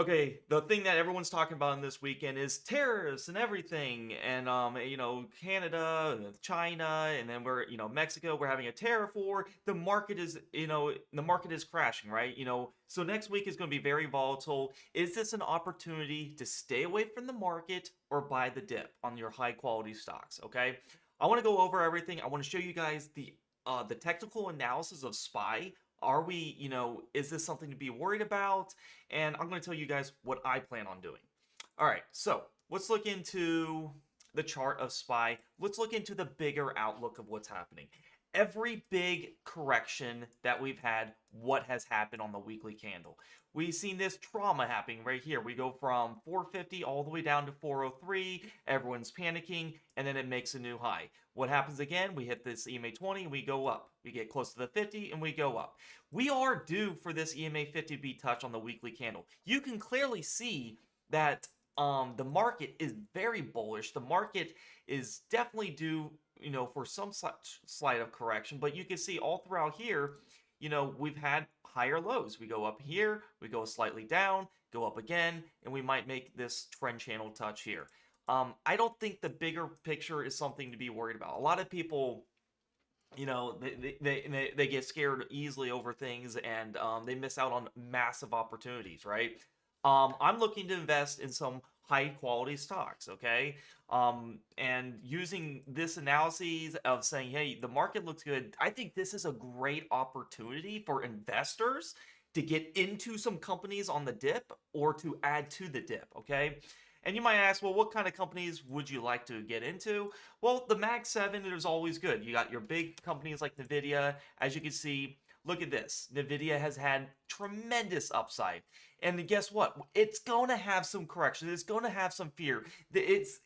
Okay, the thing that everyone's talking about in this weekend is tariffs and everything, and Canada, and China, and then Mexico. We're having a tariff war. The market is crashing, right? So next week is going to be very volatile. Is this an opportunity to stay away from the market or buy the dip on your high quality stocks? Okay, I want to go over everything. I want to show you guys the technical analysis of SPY. Is this something to be worried about? And I'm going to tell you guys what I plan on doing. All right, so let's look into the chart of SPY. Let's look into the bigger outlook of what's happening. Every big correction that we've had, what has happened on the weekly candle? We've seen this trauma happening right here. We go from 450 all the way down to 403. Everyone's panicking, and then it makes a new high. What happens again? We hit this EMA 20 and we go up. We get close to the 50 and we go up. We are due for this EMA 50 to be touched on the weekly candle. You can clearly see that the market is very bullish. The market is definitely due, for some such slight of correction, but you can see all throughout here, we've had higher lows. We go up here, we go slightly down, go up again, and we might make this trend channel touch here. I don't think the bigger picture is something to be worried about. A lot of people, they get scared easily over things, and they miss out on massive opportunities, right? I'm looking to invest in some high quality stocks, okay? And using this analysis of saying, hey, the market looks good, I think this is a great opportunity for investors to get into some companies on the dip or to add to the dip, okay? And you might ask, well, what kind of companies would you like to get into? Well, the Mag 7 is always good. You got your big companies like NVIDIA. As you can see, look at this. NVIDIA has had tremendous upside. And guess what? It's going to have some correction. It's going to have some fear. Things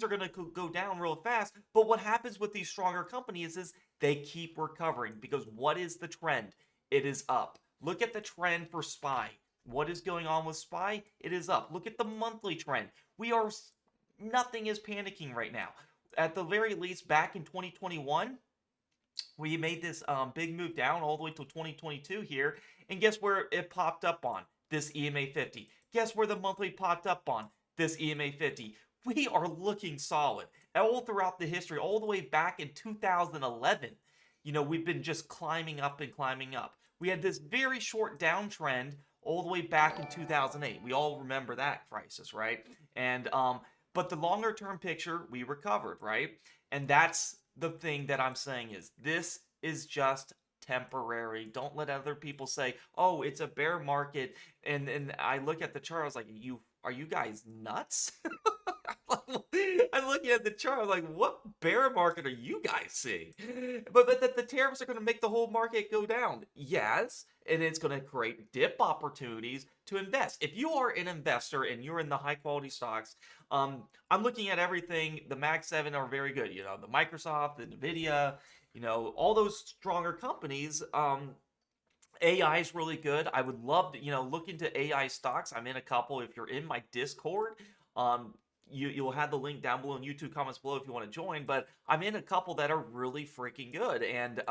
are going to go down real fast. But what happens with these stronger companies is they keep recovering, because what is the trend? It is up. Look at the trend for SPY. What is going on with SPY? It is up. Look at the monthly trend. Nothing is panicking right now. At the very least, back in 2021, we made this big move down all the way till 2022 here. And guess where it popped up on? This EMA 50. Guess where the monthly popped up on? This EMA 50. We are looking solid. All throughout the history, all the way back in 2011, we've been just climbing up and climbing up. We had this very short downtrend all the way back in 2008. We all remember that crisis, right? And but the longer term picture, we recovered, right? And that's the thing that I'm saying is this is just temporary. Don't let other people say, "Oh, it's a bear market." And I look at the chart, I was like, are you guys nuts?" I'm looking at the chart, I'm like, what bear market are you guys seeing? But the tariffs are going to make the whole market go down. Yes, and it's going to create dip opportunities to invest. If you are an investor and you're in the high quality stocks, I'm looking at everything. The Mag 7 are very good. The Microsoft, the NVIDIA, all those stronger companies. AI is really good. I would love to, look into AI stocks. I'm in a couple. If you're in my Discord, you'll have the link down below in YouTube comments below if you want to join. But I'm in a couple that are really freaking good. And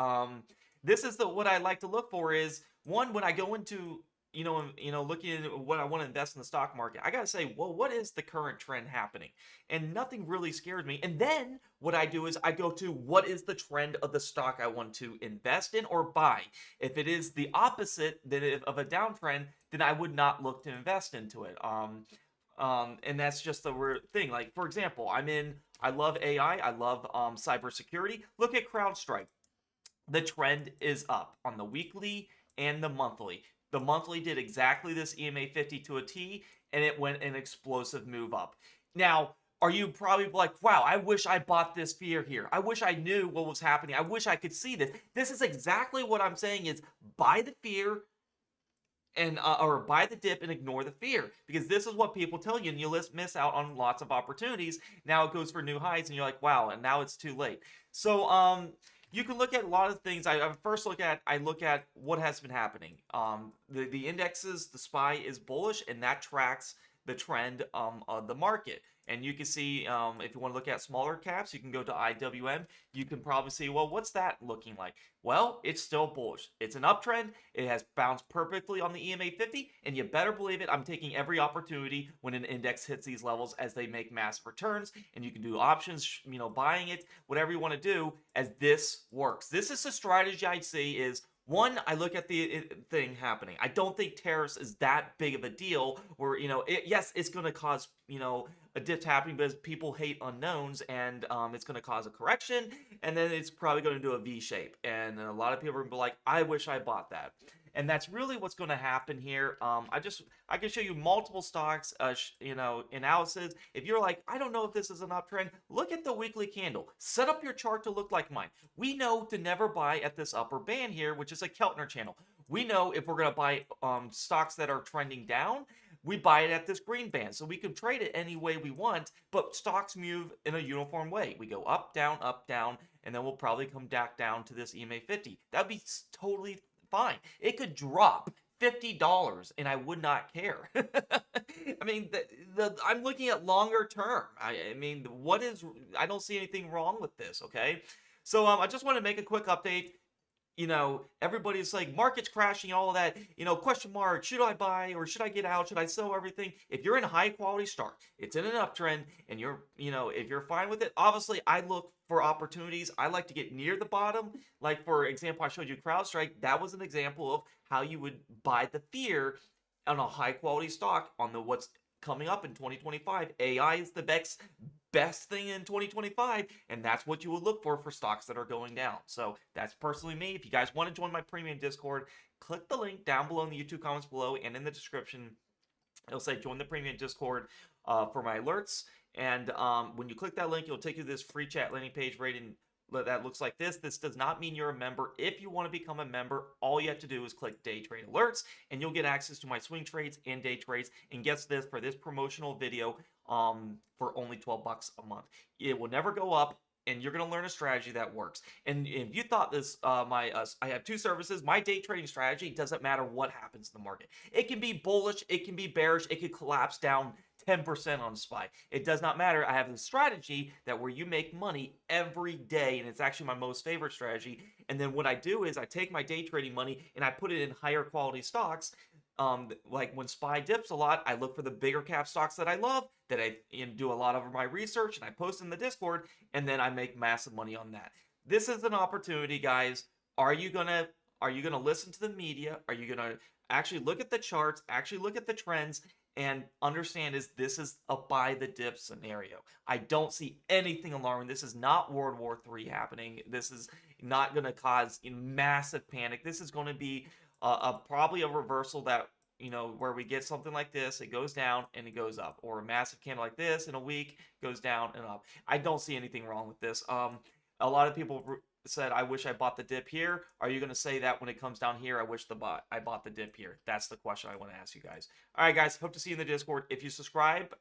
this is what I like to look for is one, when I go into looking at what I want to invest in the stock market, I gotta say, well, what is the current trend happening? And nothing really scares me. And then what I do is I go to what is the trend of the stock I want to invest in or buy. If it is the opposite of a downtrend, then I would not look to invest into it. And that's just the weird thing. Like, for example, I love AI, I love cybersecurity. Look at CrowdStrike. The trend is up on the weekly and the monthly. The monthly did exactly this EMA 50 to a T, and it went an explosive move up. Now, are you probably like, wow, I wish I bought this fear here. I wish I knew what was happening. I wish I could see this. This is exactly what I'm saying is buy the fear and or buy the dip and ignore the fear, because this is what people tell you, and you'll miss out on lots of opportunities. Now it goes for new highs and you're like, wow, and now it's too late. So you can look at a lot of things. I look at what has been happening. The indexes, the SPY is bullish, and that tracks the trend of the market. And you can see, if you want to look at smaller caps, you can go to IWM. You can probably see, well, what's that looking like? Well, it's still bullish. It's an uptrend. It has bounced perfectly on the EMA 50, and you better believe it, I'm taking every opportunity when an index hits these levels as they make massive returns. And you can do options, buying it, whatever you want to do, as this works. This is a strategy I see is one, I look at the thing happening. I don't think tariffs is that big of a deal where, yes, it's going to cause, a dip happening because people hate unknowns, and it's going to cause a correction, and then it's probably going to do a V shape. And a lot of people are going to be like, I wish I bought that. And that's really what's going to happen here. I can show you multiple stocks, analysis. If you're like, I don't know if this is an uptrend, look at the weekly candle. Set up your chart to look like mine. We know to never buy at this upper band here, which is a Keltner channel. We know if we're going to buy stocks that are trending down, we buy it at this green band. So we can trade it any way we want, but stocks move in a uniform way. We go up, down, and then we'll probably come back down to this EMA 50. That'd be totally fine. It could drop $50 and I would not care. I mean, I'm looking at longer term. I mean, I don't see anything wrong with this, okay? So I just want to make a quick update. Everybody's like, market's crashing, all of that, question mark, should I buy or should I get out? Should I sell everything? If you're in a high quality stock, it's in an uptrend, and if you're fine with it, obviously I look for opportunities. I like to get near the bottom. Like, for example, I showed you CrowdStrike. That was an example of how you would buy the fear on a high quality stock on what's coming up in 2025. AI is the best thing in 2025, and that's what you would look for stocks that are going down. So that's personally me. If you guys want to join my premium Discord, click the link down below in the YouTube comments below and in the description. It'll say join the premium Discord for my alerts. And when you click that link, it'll take you to this free chat landing page right in that looks like this. This does not mean you're a member. If you want to become a member, all you have to do is click day trade alerts, and you'll get access to my swing trades and day trades. And guess this, for this promotional video, for only $12 a month. It will never go up, and you're going to learn a strategy that works. And if you thought this, I have two services. My day trading strategy doesn't matter what happens in the market. It can be bullish, it can be bearish, it could collapse down 10% on SPY. It does not matter. I have a strategy that where you make money every day, and it's actually my most favorite strategy. And then what I do is I take my day trading money and I put it in higher quality stocks. Like when SPY dips a lot, I look for the bigger cap stocks that I love, that I do a lot of my research, and I post in the Discord, and then I make massive money on that. This is an opportunity, guys. Are you gonna listen to the media? Are you gonna actually look at the charts, actually look at the trends, and understand this is a buy the dip scenario? I don't see anything alarming. This is not World War III happening. This is not going to cause massive panic. This is going to be probably a reversal that, where we get something like this, it goes down and it goes up, or a massive candle like this in a week goes down and up. I don't see anything wrong with this. A lot of people said, I wish I bought the dip here. Are you going to say that when it comes down here, I wish I bought the dip here? That's the question I want to ask you guys. All right, guys, hope to see you in the Discord. If you subscribe,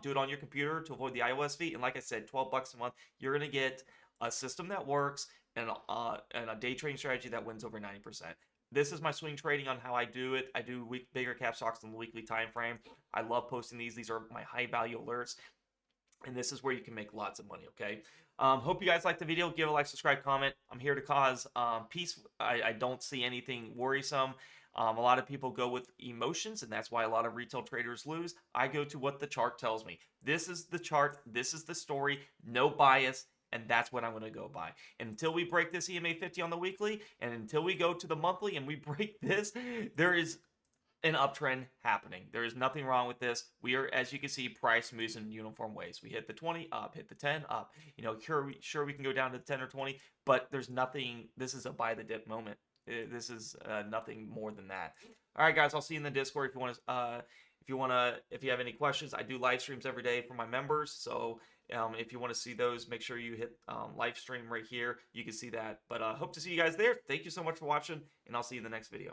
do it on your computer to avoid the iOS fee. And like I said, $12 a month, you're going to get a system that works and a day trading strategy that wins over 90%. This is my swing trading on how I do it. I do bigger cap stocks in the weekly time frame. I love posting these. These are my high value alerts. And this is where you can make lots of money, okay? Hope you guys liked the video. Give a like, subscribe, comment. I'm here to cause peace. I don't see anything worrisome. A lot of people go with emotions, and that's why a lot of retail traders lose. I go to what the chart tells me. This is the chart. This is the story. No bias. And that's what I'm going to go by. And until we break this EMA 50 on the weekly, and until we go to the monthly and we break this, there is an uptrend happening. There is nothing wrong with this. We are, as you can see, price moves in uniform ways. We hit the 20 up, hit the 10 up. Sure we can go down to 10 or 20, but there's nothing. This is a buy the dip moment. This is nothing more than that. All right, guys, I'll see you in the Discord if you want to. If you have any questions, I do live streams every day for my members. So if you want to see those, make sure you hit live stream right here. You can see that. But hope to see you guys there. Thank you so much for watching, and I'll see you in the next video.